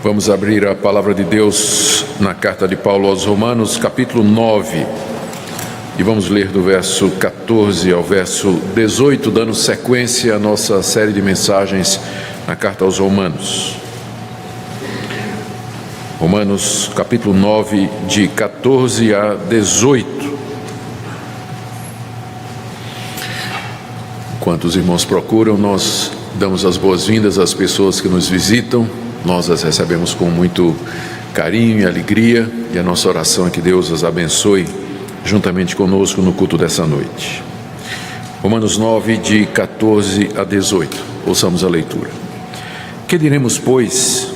Vamos abrir a palavra de Deus na carta de Paulo aos Romanos, capítulo 9, e vamos ler do verso 14 ao verso 18, dando sequência à nossa série de mensagens na carta aos Romanos. Romanos, capítulo 9, de 14 a 18. Enquanto os irmãos procuram, nós damos as boas-vindas às pessoas que nos visitam. Nós as recebemos com muito carinho e alegria, e a nossa oração é que Deus as abençoe juntamente conosco no culto dessa noite. Romanos 9, de 14 a 18. Ouçamos a leitura. Que diremos, pois?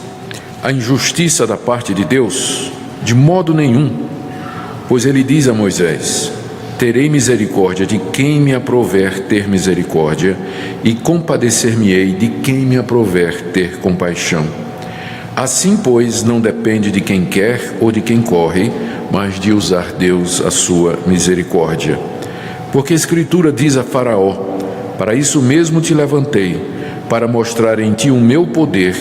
A injustiça da parte de Deus? De modo nenhum. Pois ele diz a Moisés: terei misericórdia de quem me aprouver ter misericórdia, e compadecer-me-ei de quem me aprouver ter compaixão. Assim, pois, não depende de quem quer ou de quem corre, mas de usar Deus a sua misericórdia. Porque a Escritura diz a Faraó: para isso mesmo te levantei, para mostrar em ti o meu poder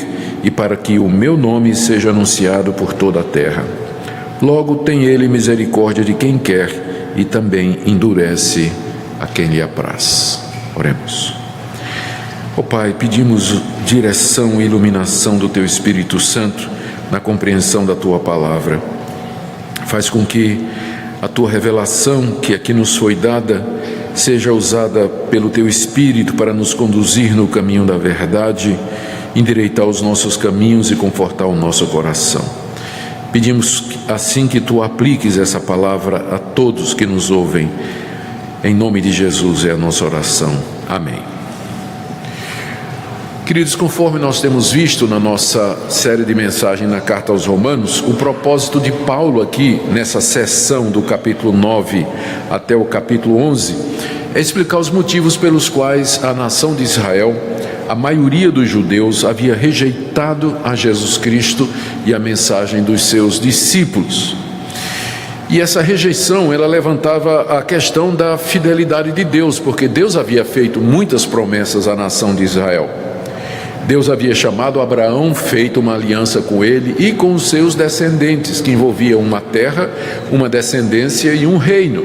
e para que o meu nome seja anunciado por toda a terra. Logo tem ele misericórdia de quem quer e também endurece a quem lhe apraz. Oremos. Ó Pai, pedimos direção e iluminação do Teu Espírito Santo na compreensão da Tua palavra. Faz com que a Tua revelação, que aqui nos foi dada, seja usada pelo Teu Espírito para nos conduzir no caminho da verdade, endireitar os nossos caminhos e confortar o nosso coração. Pedimos assim que Tu apliques essa palavra a todos que nos ouvem. Em nome de Jesus é a nossa oração. Amém. Queridos, conforme nós temos visto na nossa série de mensagens na carta aos Romanos, o propósito de Paulo aqui, nessa seção do capítulo 9 até o capítulo 11, é explicar os motivos pelos quais a nação de Israel, a maioria dos judeus, havia rejeitado a Jesus Cristo e a mensagem dos seus discípulos. E essa rejeição, ela levantava a questão da fidelidade de Deus, porque Deus havia feito muitas promessas à nação de Israel. Deus havia chamado Abraão, feito uma aliança com ele e com os seus descendentes, que envolvia uma terra, uma descendência e um reino.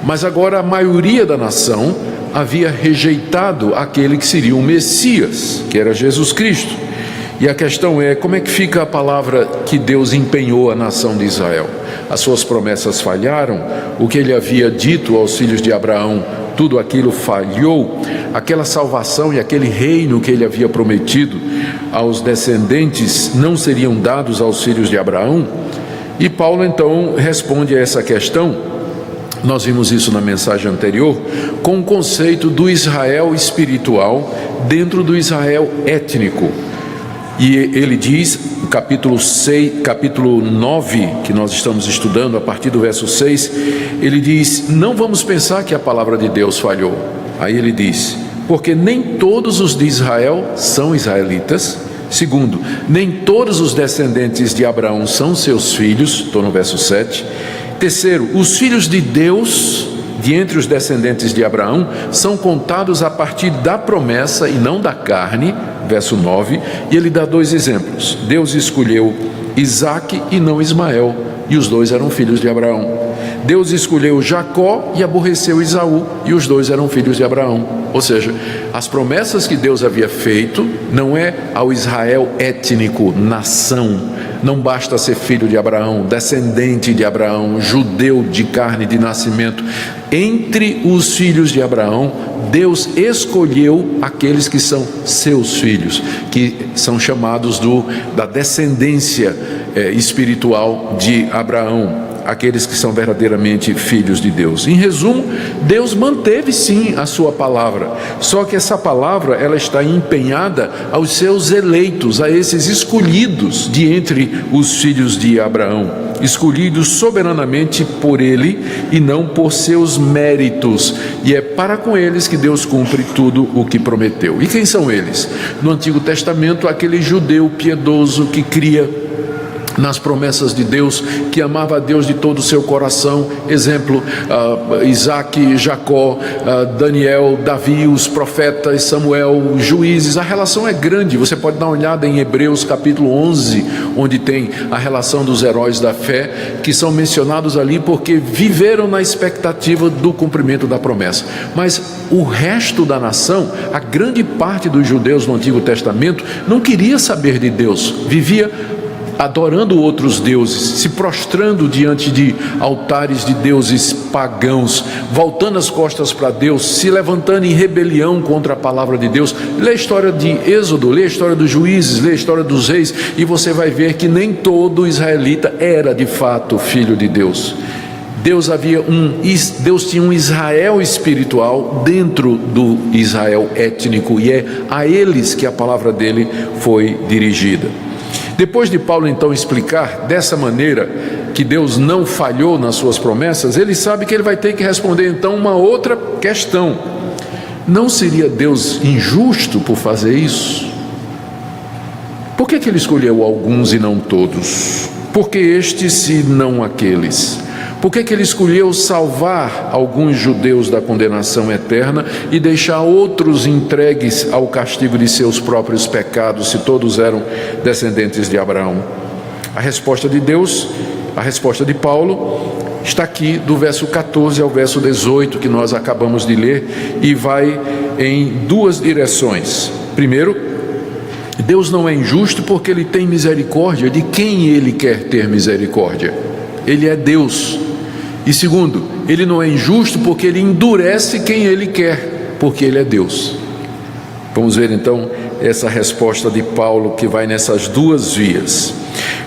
Mas agora a maioria da nação havia rejeitado aquele que seria o Messias, que era Jesus Cristo. E a questão é, como é que fica a palavra que Deus empenhou à nação de Israel? As suas promessas falharam? O que ele havia dito aos filhos de Abraão, tudo aquilo falhou? Aquela salvação e aquele reino que ele havia prometido aos descendentes não seriam dados aos filhos de Abraão? E Paulo então responde a essa questão. Nós vimos isso na mensagem anterior, com o conceito do Israel espiritual dentro do Israel étnico. E ele diz, no capítulo 9, que nós estamos estudando, a partir do verso 6, ele diz: não vamos pensar que a palavra de Deus falhou. Aí ele diz: porque nem todos os de Israel são israelitas. Segundo, nem todos os descendentes de Abraão são seus filhos. Estou no verso 7. Terceiro, os filhos de Deus, de entre os descendentes de Abraão, são contados a partir da promessa e não da carne. Verso 9, e ele dá dois exemplos. Deus escolheu Isaque e não Ismael, e os dois eram filhos de Abraão. Deus escolheu Jacó e aborreceu Esaú, e os dois eram filhos de Abraão. Ou seja, as promessas que Deus havia feito não é ao Israel étnico, nação. Não basta ser filho de Abraão, descendente de Abraão, judeu de carne de nascimento. Entre os filhos de Abraão, Deus escolheu aqueles que são seus filhos, que são chamados da descendência espiritual de Abraão, aqueles que são verdadeiramente filhos de Deus. Em resumo, Deus manteve sim a sua palavra, só que essa palavra ela está empenhada aos seus eleitos, a esses escolhidos de entre os filhos de Abraão, escolhidos soberanamente por ele e não por seus méritos, e é para com eles que Deus cumpre tudo o que prometeu. E quem são eles? No Antigo Testamento, aquele judeu piedoso que cria nas promessas de Deus, que amava a Deus de todo o seu coração. Exemplo, Isaac, Jacó, Daniel, Davi, os profetas, Samuel, juízes. A relação é grande. Você pode dar uma olhada em Hebreus capítulo 11, onde tem a relação dos heróis da fé, que são mencionados ali porque viveram na expectativa do cumprimento da promessa. Mas o resto da nação, a grande parte dos judeus no Antigo Testamento, não queria saber de Deus, vivia adorando outros deuses, se prostrando diante de altares de deuses pagãos, voltando as costas para Deus, se levantando em rebelião contra a palavra de Deus. Lê a história de Êxodo, lê a história dos juízes, lê a história dos reis, e você vai ver que nem todo israelita era de fato filho de Deus. Deus tinha um Israel espiritual dentro do Israel étnico, e é a eles que a palavra dele foi dirigida. Depois de Paulo então explicar dessa maneira que Deus não falhou nas suas promessas, ele sabe que ele vai ter que responder então uma outra questão: não seria Deus injusto por fazer isso? Por que ele escolheu alguns e não todos? Por que estes e não aqueles? Por que ele escolheu salvar alguns judeus da condenação eterna e deixar outros entregues ao castigo de seus próprios pecados, se todos eram descendentes de Abraão? A resposta de Deus, a resposta de Paulo, está aqui do verso 14 ao verso 18, que nós acabamos de ler, e vai em duas direções. Primeiro, Deus não é injusto porque ele tem misericórdia de quem ele quer ter misericórdia. Ele é Deus. E segundo, ele não é injusto porque ele endurece quem ele quer, porque ele é Deus. Vamos ver então essa resposta de Paulo, que vai nessas duas vias.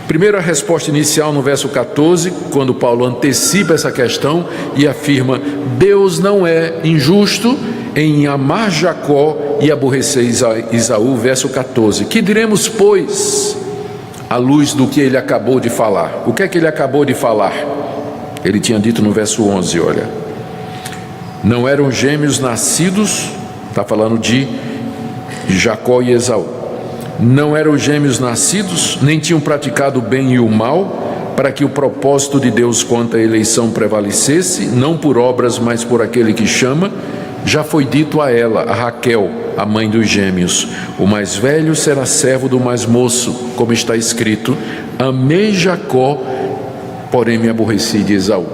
Primeiro, a resposta inicial no verso 14, quando Paulo antecipa essa questão e afirma: Deus não é injusto em amar Jacó e aborrecer Esaú. Verso 14: que diremos, pois, à luz do que ele acabou de falar? O que é que ele acabou de falar? Ele tinha dito no verso 11, olha: não eram gêmeos nascidos, está falando de Jacó e Esaú, não eram gêmeos nascidos, nem tinham praticado o bem e o mal, para que o propósito de Deus quanto à eleição prevalecesse, não por obras, mas por aquele que chama. Já foi dito a ela, a Raquel, a mãe dos gêmeos: o mais velho será servo do mais moço, como está escrito: amei Jacó, porém me aborreci de Esaú.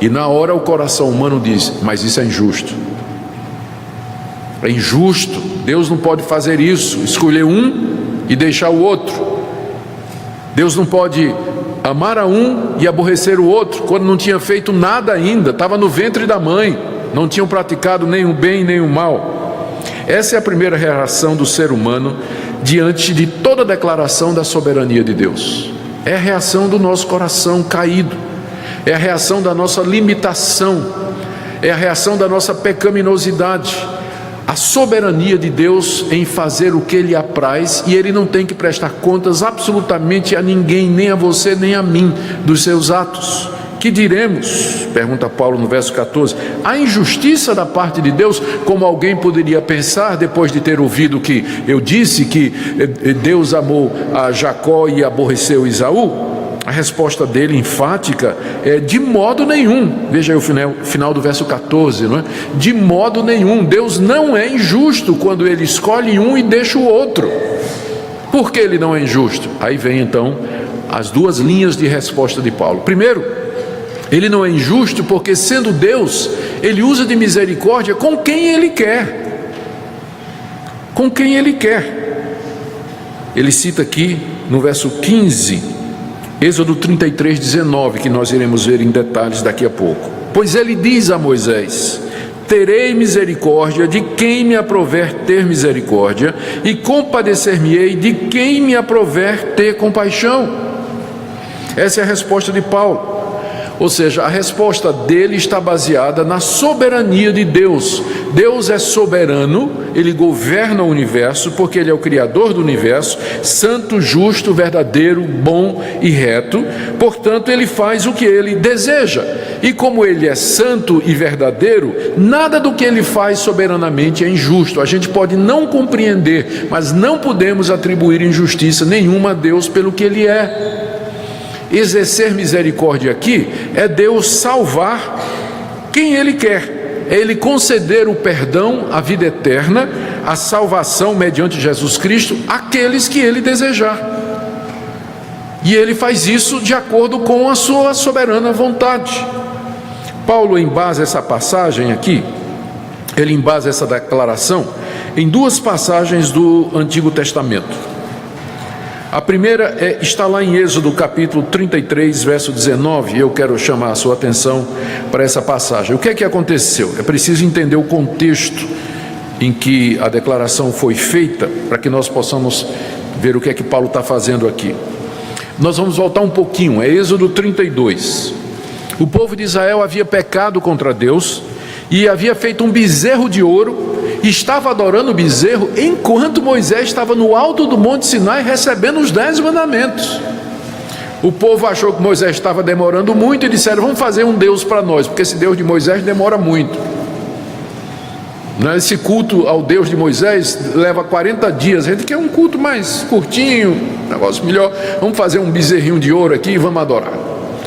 E na hora o coração humano diz: mas isso é injusto. É injusto, Deus não pode fazer isso, escolher um e deixar o outro. Deus não pode amar a um e aborrecer o outro, quando não tinha feito nada ainda, estava no ventre da mãe, não tinham praticado nem o bem nem o mal. Essa é a primeira reação do ser humano diante de toda a declaração da soberania de Deus. É a reação do nosso coração caído, é a reação da nossa limitação, é a reação da nossa pecaminosidade. A soberania de Deus em fazer o que Ele apraz, e Ele não tem que prestar contas absolutamente a ninguém, nem a você nem a mim, dos seus atos. Que diremos? Pergunta Paulo no verso 14. A injustiça da parte de Deus, como alguém poderia pensar depois de ter ouvido que eu disse que Deus amou a Jacó e aborreceu Esaú? A resposta dele, enfática, é: de modo nenhum. Veja aí o final do verso 14, não é? De modo nenhum. Deus não é injusto quando Ele escolhe um e deixa o outro. Por que Ele não é injusto? Aí vem então as duas linhas de resposta de Paulo. Primeiro, Ele não é injusto porque, sendo Deus, Ele usa de misericórdia com quem Ele quer. Com quem Ele quer. Ele cita aqui no verso 15, Êxodo 33, 19, que nós iremos ver em detalhes daqui a pouco. Pois Ele diz a Moisés: terei misericórdia de quem me aprouver ter misericórdia, e compadecer-me-ei de quem me aprouver ter compaixão. Essa é a resposta de Paulo. Ou seja, a resposta dele está baseada na soberania de Deus. Deus é soberano, Ele governa o universo, porque Ele é o Criador do universo, santo, justo, verdadeiro, bom e reto. Portanto, Ele faz o que Ele deseja. E como Ele é santo e verdadeiro, nada do que Ele faz soberanamente é injusto. A gente pode não compreender, mas não podemos atribuir injustiça nenhuma a Deus pelo que Ele é. exercer misericórdia aqui é Deus salvar quem Ele quer, é Ele conceder o perdão, a vida eterna, a salvação mediante Jesus Cristo àqueles que Ele desejar. E Ele faz isso de acordo com a sua soberana vontade. Paulo embasa essa passagem aqui, ele embasa essa declaração em duas passagens do Antigo Testamento. A primeira está lá em Êxodo capítulo 33, verso 19, e eu quero chamar a sua atenção para essa passagem. O que é que aconteceu? É preciso entender o contexto em que a declaração foi feita, para que nós possamos ver o que é que Paulo está fazendo aqui. Nós vamos voltar um pouquinho, é Êxodo 32. O povo de Israel havia pecado contra Deus e havia feito um bezerro de ouro, e estava adorando o bezerro enquanto Moisés estava no alto do Monte Sinai recebendo os 10 mandamentos. O povo achou que Moisés estava demorando muito e disseram: vamos fazer um Deus para nós, porque esse Deus de Moisés demora muito. Esse culto ao Deus de Moisés leva 40 dias, a gente quer um culto mais curtinho, negócio melhor, vamos fazer um bezerrinho de ouro aqui e vamos adorar.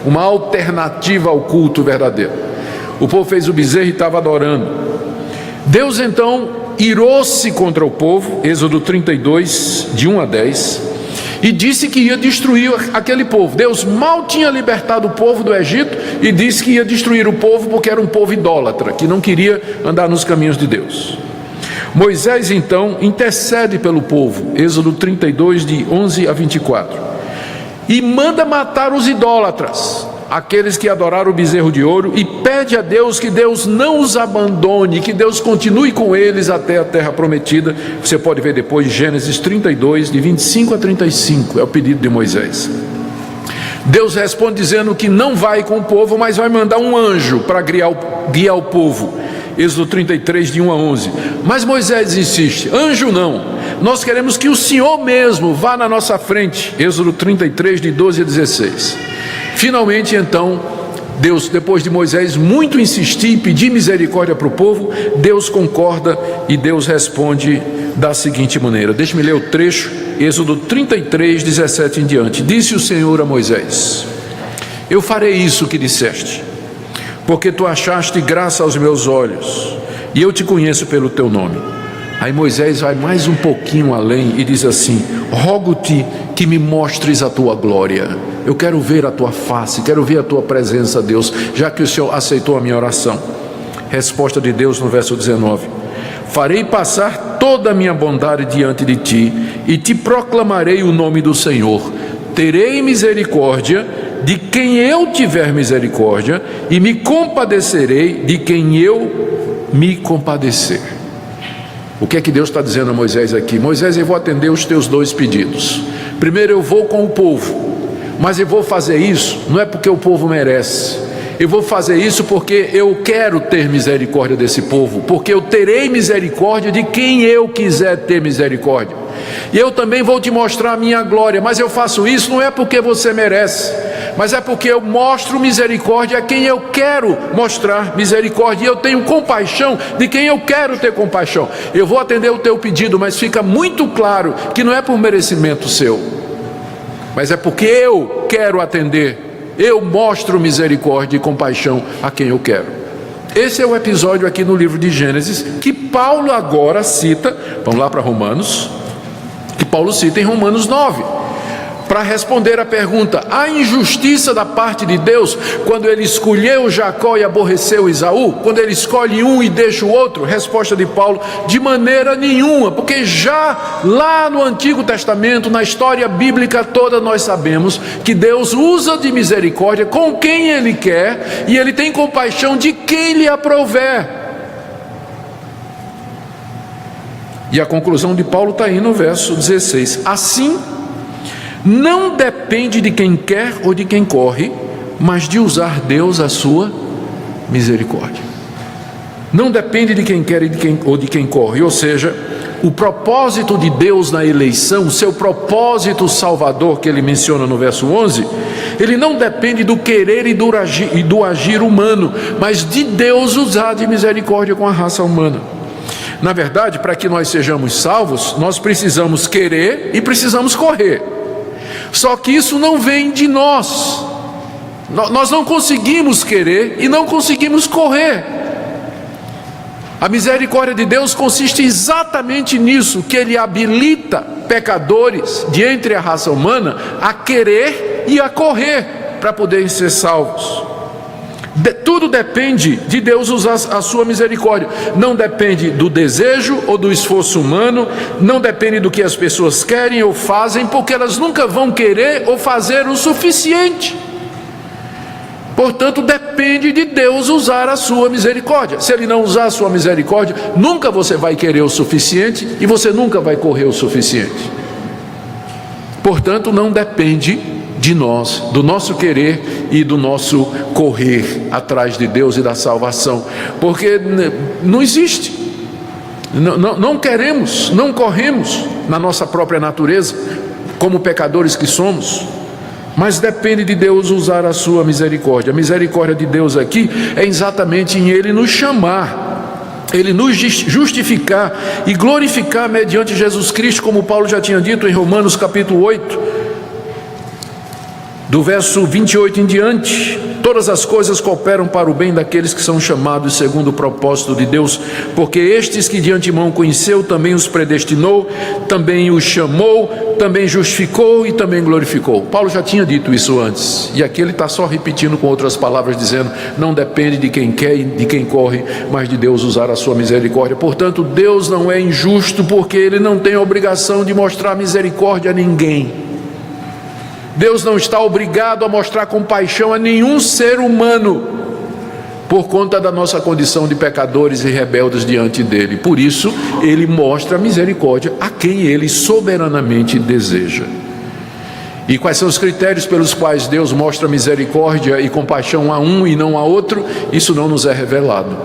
Uma alternativa ao culto verdadeiro. O povo fez o bezerro e estava adorando. Deus então irou-se contra o povo, Êxodo 32, de 1 a 10, e disse que ia destruir aquele povo. Deus mal tinha libertado o povo do Egito e disse que ia destruir o povo porque era um povo idólatra, que não queria andar nos caminhos de Deus. Moisés então intercede pelo povo, Êxodo 32, de 11 a 24, e manda matar os idólatras, aqueles que adoraram o bezerro de ouro, e pede a Deus que Deus não os abandone, que Deus continue com eles até a terra prometida. Você pode ver depois Gênesis 32, de 25 a 35, é o pedido de Moisés. Deus responde dizendo que não vai com o povo, mas vai mandar um anjo para guiar o povo, Êxodo 33, de 1 a 11. Mas Moisés insiste: anjo não, nós queremos que o Senhor mesmo vá na nossa frente, Êxodo 33, de 12 a 16. Finalmente então, Deus, depois de Moisés muito insistir e pedir misericórdia para o povo, Deus concorda e Deus responde da seguinte maneira. Deixe-me ler o trecho, Êxodo 33, 17 em diante. Disse o Senhor a Moisés: eu farei isso que disseste, porque tu achaste graça aos meus olhos, e eu te conheço pelo teu nome. Aí Moisés vai mais um pouquinho além e diz assim: rogo-te que me mostres a tua glória. Eu quero ver a tua face, quero ver a tua presença, Deus, já que o Senhor aceitou a minha oração. Resposta de Deus no verso 19: farei passar toda a minha bondade diante de ti, e te proclamarei o nome do Senhor. Terei misericórdia de quem eu tiver misericórdia, e me compadecerei de quem eu me compadecer. O que é que Deus está dizendo a Moisés aqui? Moisés, eu vou atender os teus dois pedidos. Primeiro, eu vou com o povo, mas eu vou fazer isso não é porque o povo merece. Eu vou fazer isso porque eu quero ter misericórdia desse povo, porque eu terei misericórdia de quem eu quiser ter misericórdia. E eu também vou te mostrar a minha glória, mas eu faço isso não é porque você merece, mas é porque eu mostro misericórdia a quem eu quero mostrar misericórdia, e eu tenho compaixão de quem eu quero ter compaixão. Eu vou atender o teu pedido, mas fica muito claro que não é por merecimento seu, mas é porque eu quero atender, eu mostro misericórdia e compaixão a quem eu quero. Esse é o episódio aqui no livro de Gênesis, que Paulo agora cita, vamos lá para Romanos, que Paulo cita em Romanos 9, para responder a pergunta: há injustiça da parte de Deus quando ele escolheu Jacó e aborreceu Esaú? Quando ele escolhe um e deixa o outro? Resposta de Paulo: de maneira nenhuma, porque já lá no Antigo Testamento, na história bíblica toda, nós sabemos que Deus usa de misericórdia com quem ele quer, e ele tem compaixão de quem lhe aprouver. E a conclusão de Paulo está aí no verso 16: assim, não depende de quem quer ou de quem corre, mas de usar Deus a sua misericórdia. Não depende de quem quer ou de quem corre, ou seja, o propósito de Deus na eleição, seu propósito salvador que ele menciona no verso 11, ele não depende do querer e do agir humano, mas de Deus usar de misericórdia com a raça humana. Na verdade, para que nós sejamos salvos, nós precisamos querer e precisamos correr. Só que isso não vem de nós. Nós não conseguimos querer e não conseguimos correr. A misericórdia de Deus consiste exatamente nisso, que Ele habilita pecadores de entre a raça humana a querer e a correr para poderem ser salvos. Tudo depende de Deus usar a sua misericórdia. Não depende do desejo ou do esforço humano, não depende do que as pessoas querem ou fazem, porque elas nunca vão querer ou fazer o suficiente. Portanto, depende de Deus usar a sua misericórdia. Se Ele não usar a sua misericórdia, nunca você vai querer o suficiente e você nunca vai correr o suficiente. Portanto, não depende de nós, do nosso querer e do nosso correr atrás de Deus e da salvação, porque não existe. Não queremos, não corremos na nossa própria natureza, como pecadores que somos. Mas depende de Deus usar a sua misericórdia. A misericórdia de Deus aqui é exatamente em Ele nos chamar, Ele nos justificar e glorificar mediante Jesus Cristo, como Paulo já tinha dito em Romanos capítulo 8, do verso 28 em diante: todas as coisas cooperam para o bem daqueles que são chamados segundo o propósito de Deus, porque estes que de antemão conheceu, também os predestinou, também os chamou, também justificou e também glorificou. Paulo já tinha dito isso antes, e aqui ele está só repetindo com outras palavras, dizendo: não depende de quem quer e de quem corre, mas de Deus usar a sua misericórdia. Portanto, Deus não é injusto, porque Ele não tem a obrigação de mostrar misericórdia a ninguém. Deus não está obrigado a mostrar compaixão a nenhum ser humano, por conta da nossa condição de pecadores e rebeldes diante dele. Por isso, Ele mostra misericórdia a quem Ele soberanamente deseja. E quais são os critérios pelos quais Deus mostra misericórdia e compaixão a um e não a outro? Isso não nos é revelado.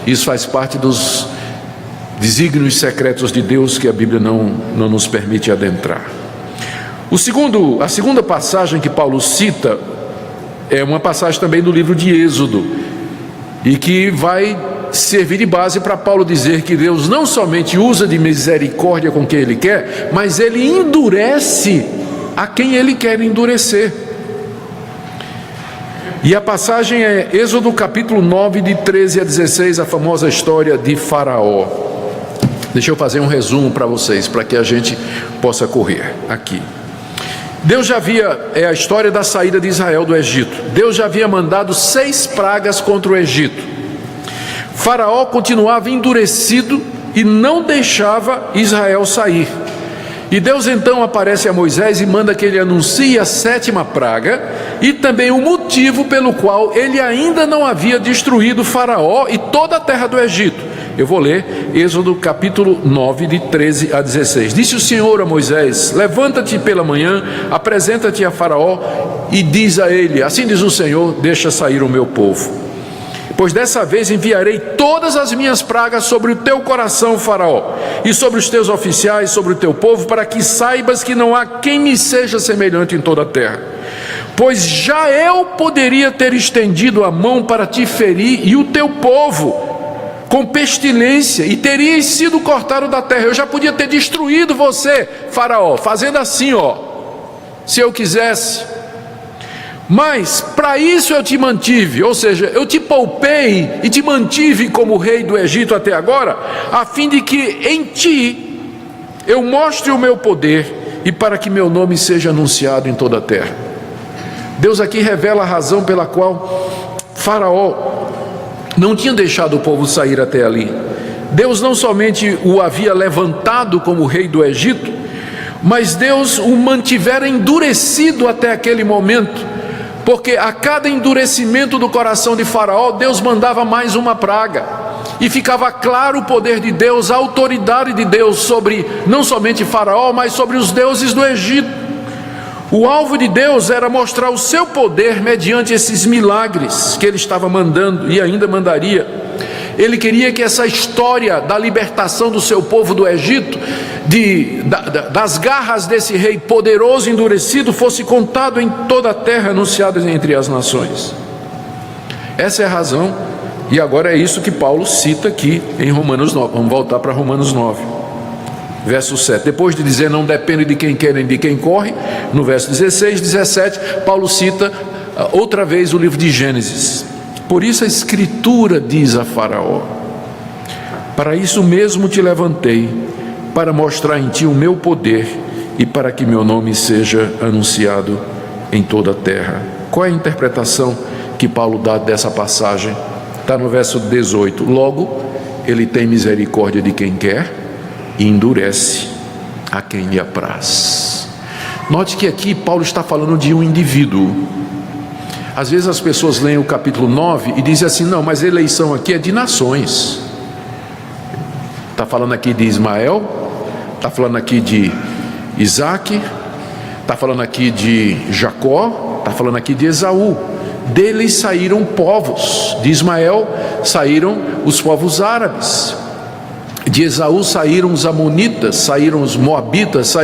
Isso faz parte dos desígnios secretos de Deus que a Bíblia não nos permite adentrar. A segunda passagem que Paulo cita é uma passagem também do livro de Êxodo, e que vai servir de base para Paulo dizer que Deus não somente usa de misericórdia com quem Ele quer, mas Ele endurece a quem Ele quer endurecer. E a passagem é Êxodo capítulo 9, de 13 a 16, a famosa história de Faraó. Deixa eu fazer um resumo para vocês, para que a gente possa correr aqui. Deus já havia, é a história da saída de Israel do Egito. Deus já havia mandado 6 pragas contra o Egito. Faraó continuava endurecido e não deixava Israel sair. E Deus então aparece a Moisés e manda que ele anuncie a 7ª praga e também o motivo pelo qual ele ainda não havia destruído Faraó e toda a terra do Egito. Eu vou ler Êxodo capítulo 9, de 13 a 16. Disse o Senhor a Moisés: levanta-te pela manhã, apresenta-te a Faraó e diz a ele: assim diz o Senhor, deixa sair o meu povo. Pois dessa vez enviarei todas as minhas pragas sobre o teu coração, Faraó, e sobre os teus oficiais, sobre o teu povo, para que saibas que não há quem me seja semelhante em toda a terra. Pois já eu poderia ter estendido a mão para te ferir e o teu povo com pestilência, e terias sido cortado da terra. Eu já podia ter destruído você, Faraó, fazendo assim, se eu quisesse. Mas para isso eu te mantive, ou seja, eu te poupei e te mantive como rei do Egito até agora, a fim de que em ti eu mostre o meu poder e para que meu nome seja anunciado em toda a terra. Deus aqui revela a razão pela qual Faraó não tinha deixado o povo sair até ali. Deus não somente o havia levantado como rei do Egito, mas Deus o mantivera endurecido até aquele momento, porque a cada endurecimento do coração de Faraó, Deus mandava mais uma praga, e ficava claro o poder de Deus, a autoridade de Deus sobre não somente Faraó, mas sobre os deuses do Egito. O alvo de Deus era mostrar o seu poder mediante esses milagres que Ele estava mandando e ainda mandaria. Ele queria que essa história da libertação do seu povo do Egito, das garras desse rei poderoso e endurecido, fosse contado em toda a terra, anunciado entre as nações. Essa é a razão, e agora é isso que Paulo cita aqui em Romanos 9. Vamos voltar para Romanos 9. Verso 7, depois de dizer não depende de quem quer nem de quem corre, no verso 16, 17, Paulo cita outra vez o livro de Gênesis. Por isso a Escritura diz a Faraó: para isso mesmo te levantei, para mostrar em ti o meu poder e para que meu nome seja anunciado em toda a terra. Qual é a interpretação que Paulo dá dessa passagem? Está no verso 18. Logo, ele tem misericórdia de quem quer e endurece a quem lhe apraz. Note que aqui Paulo está falando de um indivíduo. Às vezes as pessoas leem o capítulo 9 e dizem assim: não, mas a eleição aqui é de nações. Está falando aqui de Ismael, está falando aqui de Isaac, está falando aqui de Jacó, está falando aqui de Esaú. Deles saíram povos. De Ismael saíram os povos árabes. De Esaú saíram os amonitas, saíram os moabitas,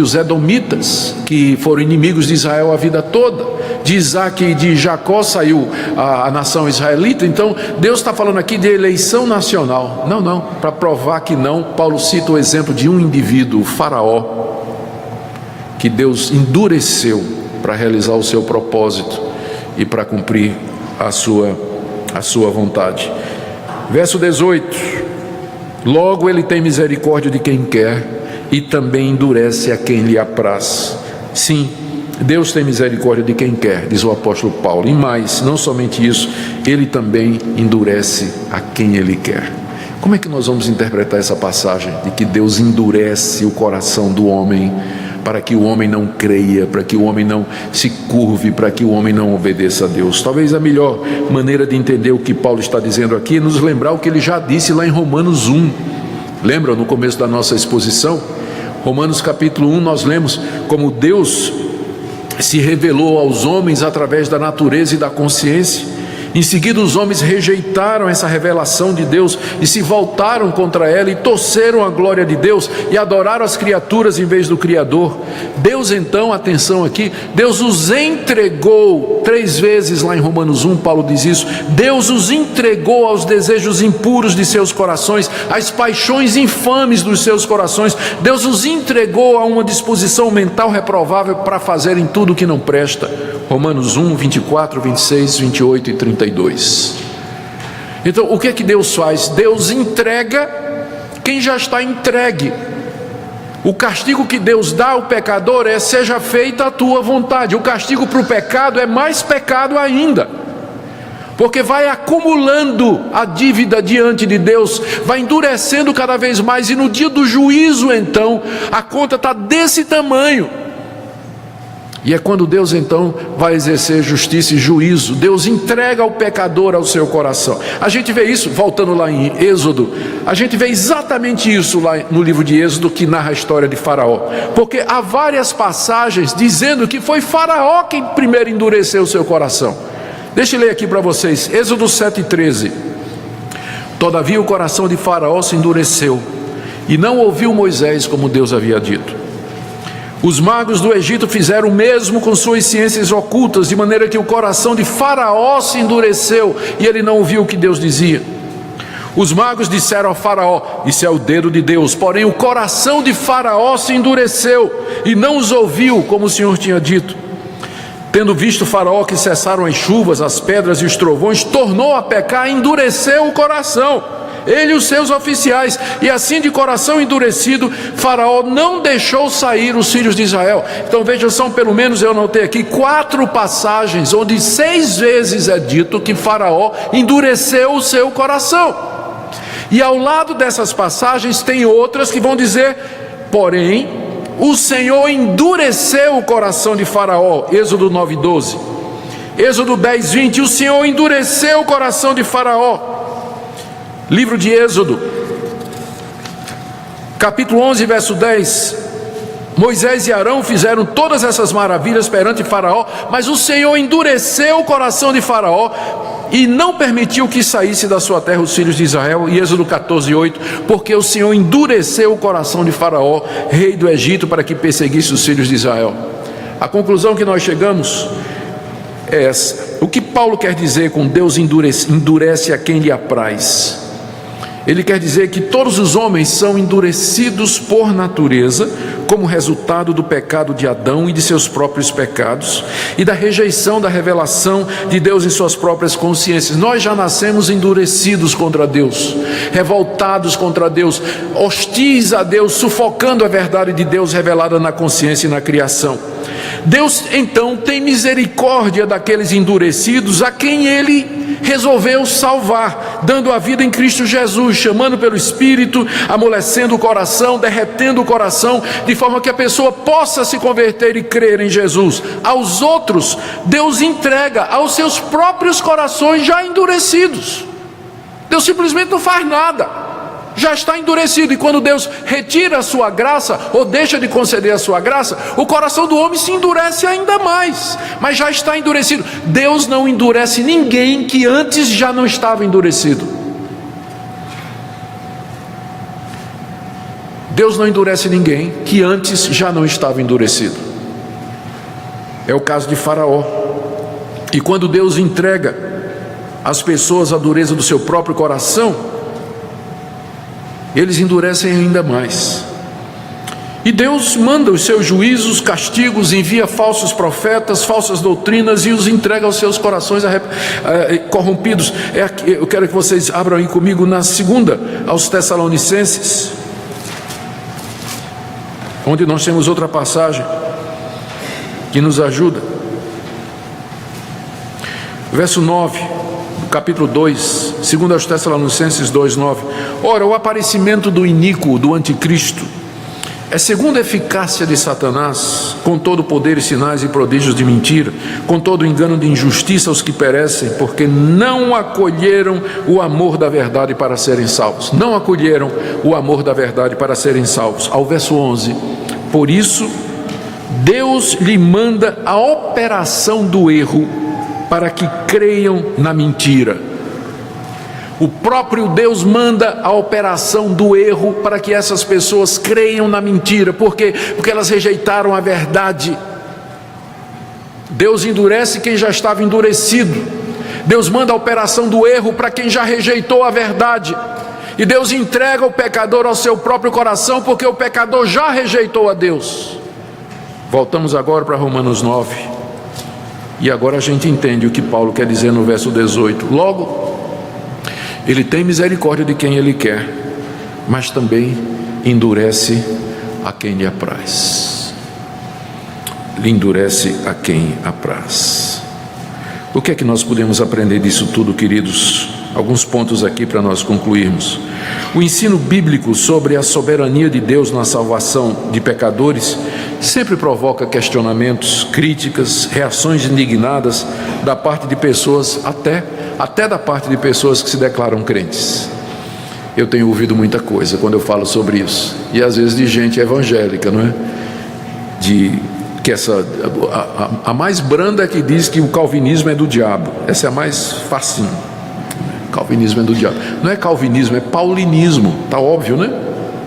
os edomitas, que foram inimigos de Israel a vida toda. De Isaac e de Jacó saiu a nação israelita. Então Deus está falando aqui de eleição nacional. Não, para provar que não, Paulo cita o exemplo de um indivíduo, o Faraó, que Deus endureceu para realizar o seu propósito e para cumprir a sua vontade. Verso 18: logo ele tem misericórdia de quem quer e também endurece a quem lhe apraz. Sim, Deus tem misericórdia de quem quer, diz o apóstolo Paulo. E mais, não somente isso, ele também endurece a quem ele quer. Como é que nós vamos interpretar essa passagem de que Deus endurece o coração do homem para que o homem não creia, para que o homem não se curve, para que o homem não obedeça a Deus? Talvez a melhor maneira de entender o que Paulo está dizendo aqui é nos lembrar o que ele já disse lá em Romanos 1. Lembra, no começo da nossa exposição? Romanos capítulo 1, nós lemos como Deus se revelou aos homens através da natureza e da consciência. Em seguida os homens rejeitaram essa revelação de Deus e se voltaram contra ela e torceram a glória de Deus e adoraram as criaturas em vez do Criador. Deus então, atenção aqui, Deus os entregou 3 vezes lá em Romanos 1, Paulo diz isso. Deus os entregou aos desejos impuros de seus corações, às paixões infames dos seus corações. Deus os entregou a uma disposição mental reprovável para fazerem tudo o que não presta. Romanos 1, 24, 26, 28 e 32. Então, o que é que Deus faz? Deus entrega quem já está entregue. O castigo que Deus dá ao pecador é: seja feita a tua vontade. O castigo para o pecado é mais pecado ainda, porque vai acumulando a dívida diante de Deus, vai endurecendo cada vez mais, e no dia do juízo então, a conta está desse tamanho. E é quando Deus então vai exercer justiça e juízo. Deus entrega o pecador ao seu coração. A gente vê isso, voltando lá em Êxodo, a gente vê exatamente isso lá no livro de Êxodo, que narra a história de Faraó. Porque há várias passagens dizendo que foi Faraó quem primeiro endureceu o seu coração. Deixa eu ler aqui para vocês, Êxodo 7,13. Todavia o coração de Faraó se endureceu e não ouviu Moisés como Deus havia dito. Os magos do Egito fizeram o mesmo com suas ciências ocultas, de maneira que o coração de Faraó se endureceu e ele não ouviu o que Deus dizia. Os magos disseram a Faraó: isso é o dedo de Deus. Porém o coração de Faraó se endureceu e não os ouviu como o Senhor tinha dito. Tendo visto Faraó que cessaram as chuvas, as pedras e os trovões, tornou a pecar e endureceu o coração, ele e os seus oficiais, e assim de coração endurecido, Faraó não deixou sair os filhos de Israel. Então vejam, são pelo menos, eu anotei aqui, 4 passagens, onde 6 vezes é dito que Faraó endureceu o seu coração. E ao lado dessas passagens tem outras que vão dizer: porém, o Senhor endureceu o coração de Faraó. Êxodo 9:12. Êxodo 10:20, o Senhor endureceu o coração de Faraó. Livro de Êxodo, capítulo 11, verso 10. Moisés e Arão fizeram todas essas maravilhas perante Faraó, mas o Senhor endureceu o coração de Faraó e não permitiu que saísse da sua terra os filhos de Israel. E Êxodo 14:8, porque o Senhor endureceu o coração de Faraó, rei do Egito, para que perseguisse os filhos de Israel. A conclusão que nós chegamos é essa. O que Paulo quer dizer com Deus endurece a quem lhe apraz? Ele quer dizer que todos os homens são endurecidos por natureza, como resultado do pecado de Adão e de seus próprios pecados, e da rejeição da revelação de Deus em suas próprias consciências. Nós já nascemos endurecidos contra Deus, revoltados contra Deus, hostis a Deus, sufocando a verdade de Deus revelada na consciência e na criação. Deus então tem misericórdia daqueles endurecidos a quem Ele resolveu salvar, dando a vida em Cristo Jesus, chamando pelo Espírito, amolecendo o coração, derretendo o coração, de forma que a pessoa possa se converter e crer em Jesus. Aos outros, Deus entrega aos seus próprios corações já endurecidos. Deus simplesmente não faz nada, já está endurecido. E quando Deus retira a sua graça, ou deixa de conceder a sua graça, o coração do homem se endurece ainda mais, mas já está endurecido. Deus não endurece ninguém que antes já não estava endurecido. Deus não endurece ninguém que antes já não estava endurecido. É o caso de Faraó. E quando Deus entrega às pessoas a dureza do seu próprio coração, eles endurecem ainda mais. E Deus manda os seus juízos, castigos, envia falsos profetas, falsas doutrinas e os entrega aos seus corações corrompidos. Eu quero que vocês abram aí comigo na segunda aos Tessalonicenses, onde nós temos outra passagem que nos ajuda. Verso 9, capítulo 2, segundo aos Tessalonicenses 2:9. Ora, o aparecimento do iníquo, do anticristo, é segundo a eficácia de Satanás, com todo o poder e sinais e prodígios de mentira, com todo o engano de injustiça aos que perecem, porque não acolheram o amor da verdade para serem salvos. Não acolheram o amor da verdade para serem salvos. Ao verso 11, por isso, Deus lhe manda a operação do erro, para que creiam na mentira. O próprio Deus manda a operação do erro para que essas pessoas creiam na mentira. Por quê? Porque elas rejeitaram a verdade. Deus endurece quem já estava endurecido. Deus manda a operação do erro para quem já rejeitou a verdade. E Deus entrega o pecador ao seu próprio coração, porque o pecador já rejeitou a Deus. Voltamos agora para Romanos 9. E agora a gente entende o que Paulo quer dizer no verso 18. Logo, Ele tem misericórdia de quem Ele quer, mas também endurece a quem lhe apraz. Ele endurece a quem apraz. O que é que nós podemos aprender disso tudo, queridos? Alguns pontos aqui para nós concluirmos. O ensino bíblico sobre a soberania de Deus na salvação de pecadores sempre provoca questionamentos, críticas, reações indignadas da parte de pessoas, até da parte de pessoas que se declaram crentes. Eu tenho ouvido muita coisa quando eu falo sobre isso, e às vezes de gente evangélica, não é? A mais branda é que diz que o calvinismo é do diabo. Essa é a mais facinho. Calvinismo é do diabo. Não é calvinismo, é paulinismo. Está óbvio, né?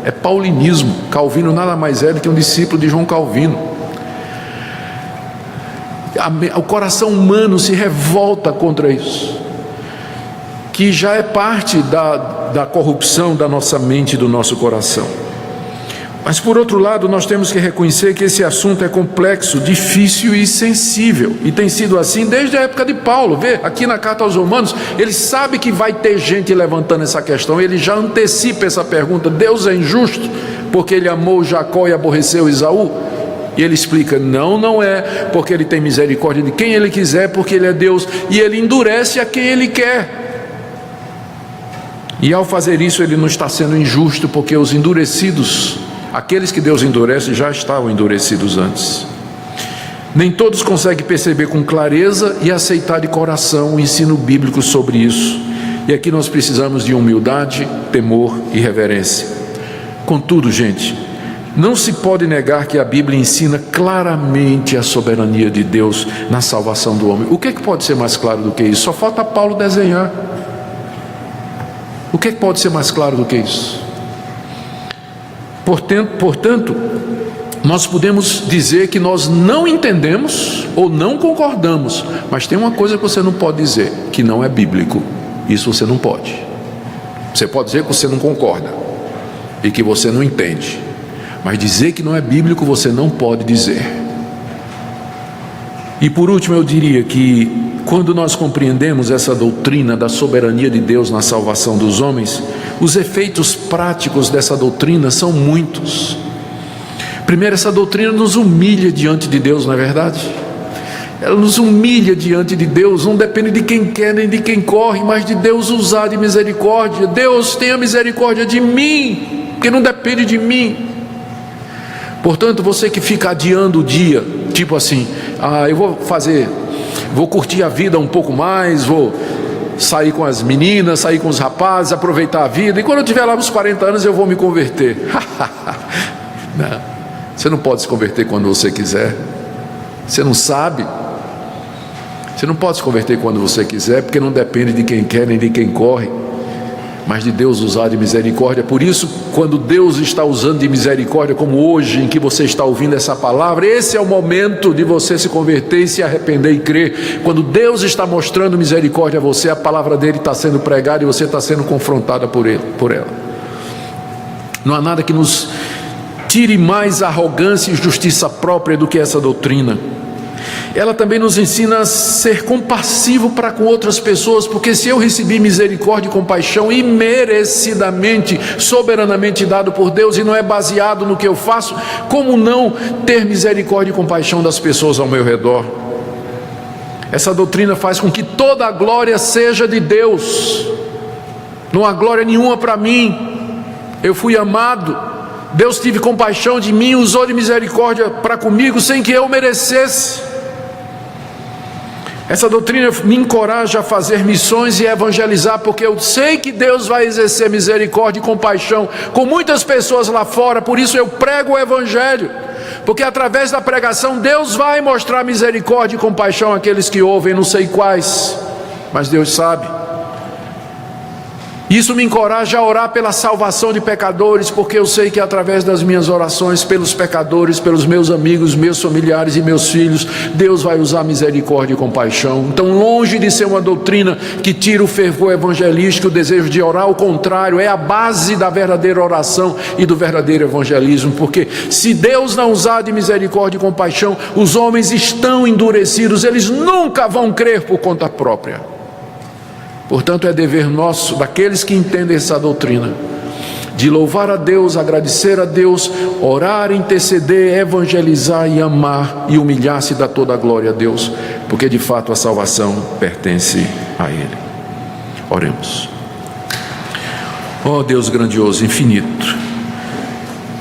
É paulinismo. Calvino nada mais é do que um discípulo de João Calvino. O coração humano se revolta contra isso, que já é parte da corrupção da nossa mente e do nosso coração. Mas por outro lado, nós temos que reconhecer que esse assunto é complexo, difícil e sensível, e tem sido assim desde a época de Paulo. Vê, aqui na carta aos Romanos, ele sabe que vai ter gente levantando essa questão, ele já antecipa essa pergunta: Deus é injusto porque ele amou Jacó e aborreceu Esaú? E ele explica: não é, porque ele tem misericórdia de quem ele quiser, porque ele é Deus, e ele endurece a quem ele quer. E ao fazer isso, ele não está sendo injusto, porque os endurecidos, aqueles que Deus endurece, já estavam endurecidos antes. Nem todos conseguem perceber com clareza e aceitar de coração o ensino bíblico sobre isso. E aqui nós precisamos de humildade, temor e reverência. Contudo, gente, não se pode negar que a Bíblia ensina claramente a soberania de Deus na salvação do homem. O que pode ser mais claro do que isso? Só falta Paulo desenhar. O que pode ser mais claro do que isso? Portanto, nós podemos dizer que nós não entendemos ou não concordamos, mas tem uma coisa que você não pode dizer, que não é bíblico. Isso você não pode. Você pode dizer que você não concorda e que você não entende, mas dizer que não é bíblico você não pode dizer. E por último eu diria que quando nós compreendemos essa doutrina da soberania de Deus na salvação dos homens, os efeitos práticos dessa doutrina são muitos. Primeiro, essa doutrina nos humilha diante de Deus, não é verdade? Ela nos humilha diante de Deus, não depende de quem quer nem de quem corre, mas de Deus usar de misericórdia. Deus tenha misericórdia de mim, porque não depende de mim. Portanto, você que fica adiando o dia, tipo assim, eu vou curtir a vida um pouco mais, vou sair com as meninas, sair com os rapazes, aproveitar a vida, e quando eu tiver lá nos 40 anos eu vou me converter. Não, você não pode se converter quando você quiser, você não sabe. Você não pode se converter quando você quiser, porque não depende de quem quer nem de quem corre, mas de Deus usar de misericórdia. Por isso, quando Deus está usando de misericórdia, como hoje em que você está ouvindo essa palavra, esse é o momento de você se converter e se arrepender e crer. Quando Deus está mostrando misericórdia a você, a palavra dele está sendo pregada e você está sendo confrontada por ela. Não há nada que nos tire mais arrogância e justiça própria do que essa doutrina. Ela também nos ensina a ser compassivo para com outras pessoas, porque se eu recebi misericórdia e compaixão imerecidamente, soberanamente dado por Deus, e não é baseado no que eu faço, como não ter misericórdia e compaixão das pessoas ao meu redor? Essa doutrina faz com que toda a glória seja de Deus, não há glória nenhuma para mim. Eu fui amado, Deus teve compaixão de mim, usou de misericórdia para comigo sem que eu merecesse. Essa doutrina me encoraja a fazer missões e evangelizar, porque eu sei que Deus vai exercer misericórdia e compaixão com muitas pessoas lá fora. Por isso eu prego o evangelho, porque através da pregação Deus vai mostrar misericórdia e compaixão àqueles que ouvem, não sei quais, mas Deus sabe. Isso me encoraja a orar pela salvação de pecadores, porque eu sei que através das minhas orações pelos pecadores, pelos meus amigos, meus familiares e meus filhos, Deus vai usar misericórdia e compaixão. Então, longe de ser uma doutrina que tira o fervor evangelístico, o desejo de orar, ao contrário, é a base da verdadeira oração e do verdadeiro evangelismo, porque se Deus não usar de misericórdia e compaixão, os homens estão endurecidos, eles nunca vão crer por conta própria. Portanto, é dever nosso, daqueles que entendem essa doutrina, de louvar a Deus, agradecer a Deus, orar, interceder, evangelizar e amar e humilhar-se e dar toda a glória a Deus, porque de fato a salvação pertence a Ele. Oremos. Ó Deus grandioso, infinito,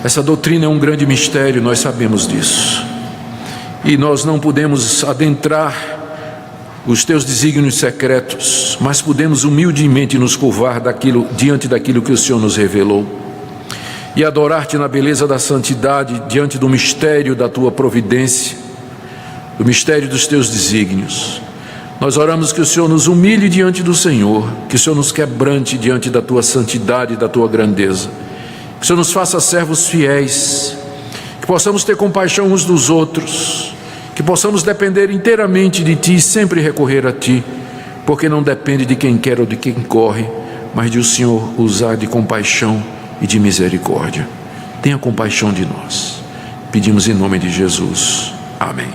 essa doutrina é um grande mistério, nós sabemos disso, e nós não podemos adentrar os teus desígnios secretos, mas podemos humildemente nos curvar diante daquilo que o Senhor nos revelou e adorar-te na beleza da santidade diante do mistério da tua providência, do mistério dos teus desígnios. Nós oramos que o Senhor nos humilhe diante do Senhor, que o Senhor nos quebrante diante da tua santidade e da tua grandeza, que o Senhor nos faça servos fiéis, que possamos ter compaixão uns dos outros, que possamos depender inteiramente de Ti e sempre recorrer a Ti, porque não depende de quem quer ou de quem corre, mas de o Senhor usar de compaixão e de misericórdia. Tenha compaixão de nós. Pedimos em nome de Jesus. Amém.